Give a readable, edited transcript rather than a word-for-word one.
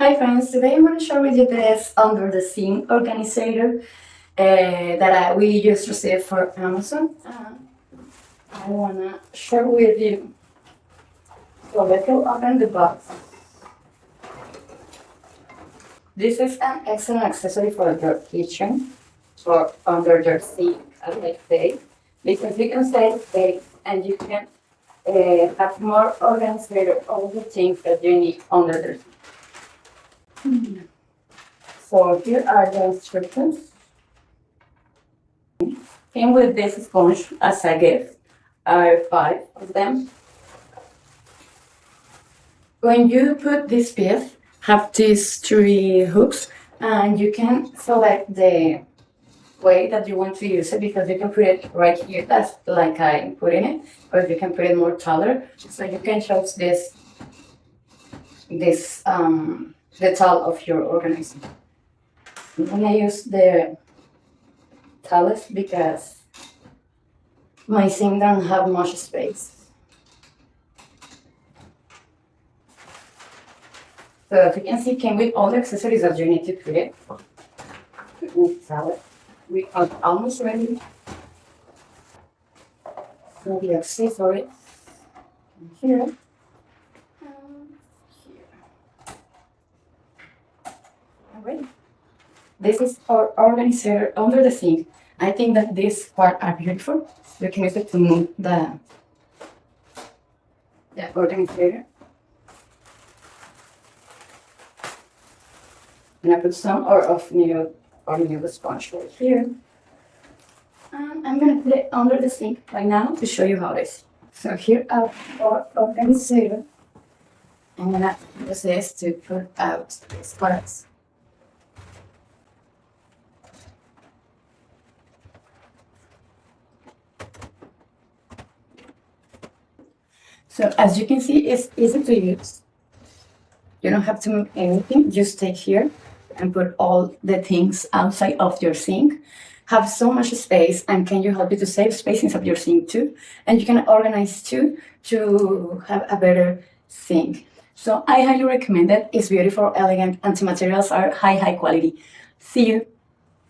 Hi friends, today I'm going to share with you this under the sink organizer that we just received for Amazon. I want to share with you. So let's go open the box. This is an excellent accessory for your kitchen or under your sink, as I say, because you can save space and you can have more organized all the things that you need under the sink. So here are the instructions. Came with this sponge as a gift. Are 5 of them. When you put this piece, have these 3 hooks, and you can select the way that you want to use it, because you can put it right here, that's like I'm putting it, or you can put it more taller, so you can choose the tall of your organism. I'm gonna use the tallest because my sink doesn't have much space. So as you can see, came with all the accessories that you need to create. We are almost ready. So the accessories here and here. Alright. This is our organizer under the sink. I think that these parts are beautiful. You can use it to move the organizer. And I put some of new sponge right here. And I'm gonna put it under the sink right now to show you how it is. So here are our organizer. I'm gonna use this to put out these parts. So as you can see, it's easy to use. You don't have to move anything, just take here and put all the things outside of your sink. Have so much space, and can you help you to save space inside your sink too? And you can organize too to have a better sink. So I highly recommend it. It's beautiful, elegant, and the materials are high quality. See you.